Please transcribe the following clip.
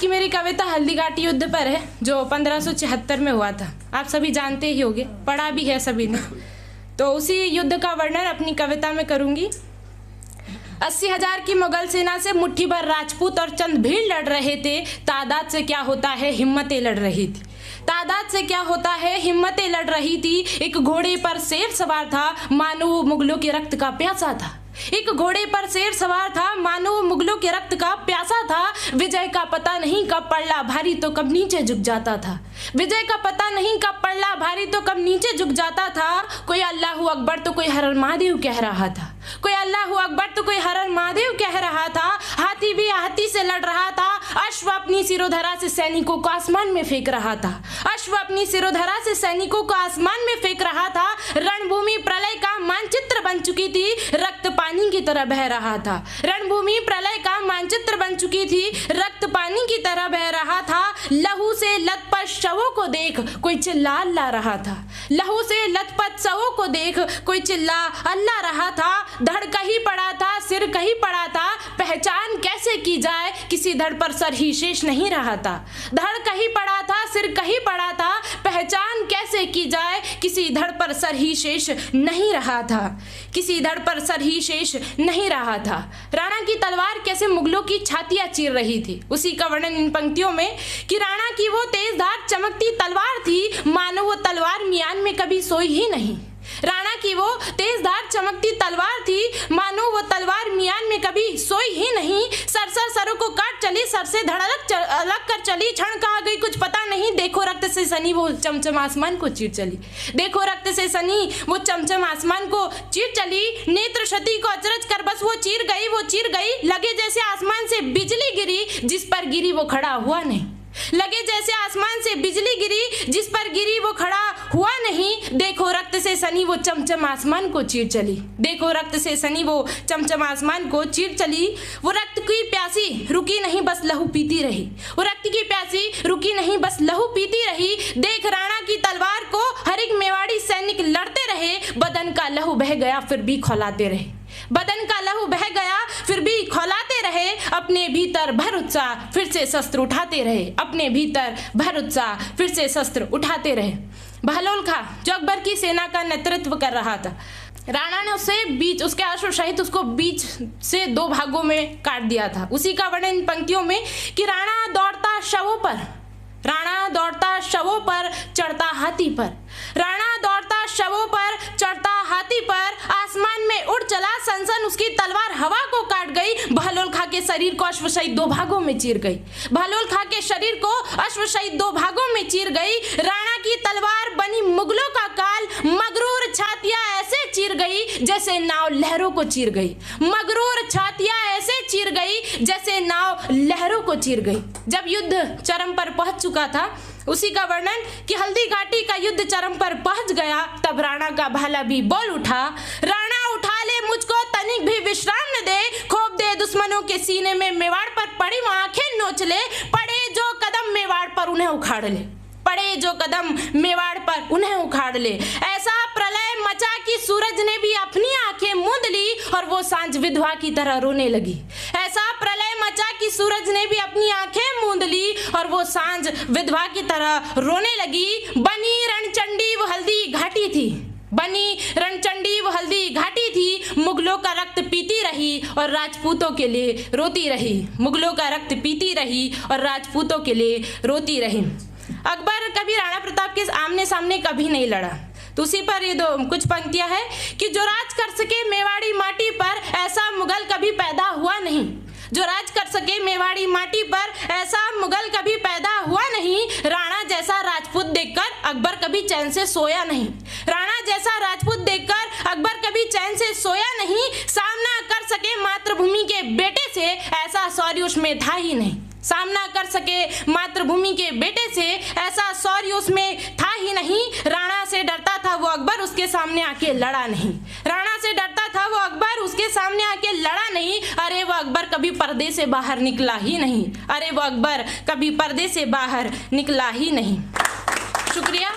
की मेरी कविता हल्दी घाटी युद्ध पर है, जो 1576 में हुआ था। आप सभी जानते ही होंगे, पढ़ा भी है सभी ने। तो उसी युद्ध का वर्णन अपनी कविता में करूंगी। 80,000 की मुगल सेना से मुट्ठी भर राजपूत और चंद भीड़ लड़ रहे थे। तादाद से क्या होता है, हिम्मतें लड़ रही थी। तादाद से क्या होता है, हिम्मतें लड़ रही थी। एक घोड़े पर शेर सवार था, मानो वो मुगलों के रक्त का प्यासा था। एक घोड़े पर शेर सवार था, मानो वो मुगलों के रक्त का प्यासा था। विजय का पता नहीं कब पड़ला भारी तो कब नीचे झुक जाता था। विजय का पता नहीं कब पड़ला भारी तो कब नीचे झुक जाता था। कोई अल्लाहू अकबर तो कोई हर हर महादेव कह रहा था। कोई अल्लाहू अकबर तो कोई हर हर महादेव कह रहा था। हाथी भी हाथी से लड़ रहा था। अश्व अपनी सिरोधरा से सैनिकों को आसमान में फेंक रहा था। अश्व अपनी सिरोधरा से सैनिकों को आसमान में फेंक रहा था। रणभूमि प्रलय का मानचित्र बन चुकी थी, रक्त पानी की तरह बह रहा था। रणभूमि प्रलय का मानचित्र बन चुकी थी, रक्त पानी की तरह बह रहा था। लहू से लथपथ शवों को देख कोई चिल्ला अल्लाह रहा था। लहू से लथपथ शवों को देख कोई चिल्ला अल्लाह रहा था। धड़ कहीं पड़ा था, सिर कहीं पड़ा था, पहचान कैसे की जाए, किसी धड़ पर सर ही शेष नहीं रहा था। धड़ कहीं पड़ा था, सिर कहीं पड़ा था, पहचान कैसे की जाए, किसी धड़ पर सर ही शेष नहीं रहा था। किसी धड़ पर सर ही शेष नहीं रहा था। राणा की तलवार कैसे मुगलों की छातियां चीर रही थी, उसी का वर्णन इन पंक्तियों में कि राणा की वो तेज धार चमकती तलवार थी, मानो वो तलवार मियान में कभी सोई ही नहीं। राणा की वो तेज धार चमकती तलवार थी, मानो वो तलवार मियान में कभी सोई ही नहीं। सरसर सरों को काट चली, सर से धड़ अलग कर चली, क्षण कहाँ गई कुछ पता नहीं। देखो रक्त से सनी वो चमचम आसमान को चीर चली। देखो रक्त से सनी वो चमचम आसमान को चीर चली। नेत्र क्षति को अचरज कर बस वो चीर गई, वो चीर गई। लगे जैसे आसमान से बिजली गिरी, जिस पर गिरी वो खड़ा हुआ नहीं। लगे जैसे आसमान से बिजली गिरी, जिस पर गिरी वो खड़ा हुआ नहीं। देखो रक्त से सनी वो चमचम आसमान को चीर चली। देखो रक्त से सनी वो चमचम आसमान को चीर चली। वो रक्त की प्यासी रुकी नहीं, बस लहू पीती रही। वो रक्त की प्यासी रुकी नहीं, बस लहू पीती रही। देख राणा की तलवार को हर एक मेवाड़ी सैनिक लड़ते रहे। बदन का लहू बह गया फिर भी खौलाते रहे। बदन का लहू बह गया फिर भी खौलाते रहे। अपने भीतर भर उत्साह फिर से शस्त्र उठाते रहे। अपने भीतर भर उत्साह फिर से शस्त्र उठाते रहे। बहलोल खां जो अकबर की सेना का नेतृत्व कर रहा था, राणा ने उसके अश्व सहित उसको बीच से दो भागों में काट दिया था। उसी का वर्णन इन पंक्तियों में कि राणा दौड़ता शवों पर, राणा दौड़ता शवों पर चढ़ता हाथी पर। राणा दौड़ता शवों पर चढ़ता हाथी पर, आसमान में उड़ चला सनसन उसकी तलवार हवा को काट गई। बहलोल खां के शरीर को अश्व सहित दो भागों में चीर गई। बहलोल खां के शरीर को अश्व सहित दो भागों में चीर गई। राणा की तलवार बनी मुगलों का काल, मगरूर छातियां ऐसे चीर गई जैसे नाव लहरों को चीर गई। मगरूर छातियां ऐसे चीर गई जैसे नाव लहरों को चीर गई। जब युद्ध चरम पर पहुंच चुका था, उसी का वर्णन कि हल्दी घाटी का युद्ध चरम पर पहुंच गया, तब राणा का भाला भी बोल उठा। राणा उठा ले मुझको, तनिक भी विश्राम न दे, खोप दे दुश्मनों के सीने में, मेवाड़ पर पड़ी वो आंखें नोच ले। पड़े जो कदम मेवाड़ पर उन्हें उखाड़ ले। पड़े जो कदम मेवाड़ पर उन्हें उखाड़ ले। ऐसा प्रलय मचा कि सूरज ने भी अपनी आंखें मूंद ली और वो सांझ विधवा की तरह रोने लगी। ऐसा प्रलय मचा कि सूरज ने भी अपनी आंखें मूंद ली और वो सांझ विधवा की तरह रोने लगी। बनी रणचंडी वो हल्दी घाटी थी। बनी रणचंडी वो हल्दी घाटी थी। मुगलों का रक्त पीती रही और राजपूतों के लिए रोती रही। मुगलों का रक्त पीती रही और राजपूतों के लिए रोती रही। अकबर कभी राणा प्रताप के आमने सामने कभी नहीं लड़ा। तो उसी पर ये दो कुछ पंक्तियां हैं कि जो राज कर सके मेवाड़ी माटी पर, ऐसा मुगल कभी पैदा हुआ नहीं। जो राज कर सके मेवाड़ी माटी पर, ऐसा मुगल कभी पैदा हुआ नहीं। राणा जैसा राजपूत देखकर अकबर कभी चैन से सोया नहीं। राणा जैसा राजपूत देखकर अकबर कभी चैन से सोया नहीं। सामना कर सके मातृभूमि के बेटे से, ऐसा शौर्य उसमें था ही नहीं। सामना कर सके मातृभूमि के बेटे से, ऐसा शौर्य उसमें था ही नहीं। राणा से डरता था वो अकबर, उसके सामने आके लड़ा नहीं। राणा से डरता था वो अकबर, उसके सामने आके लड़ा नहीं। अरे वो अकबर कभी पर्दे से बाहर निकला ही नहीं। अरे वो अकबर कभी पर्दे से बाहर निकला ही नहीं। शुक्रिया।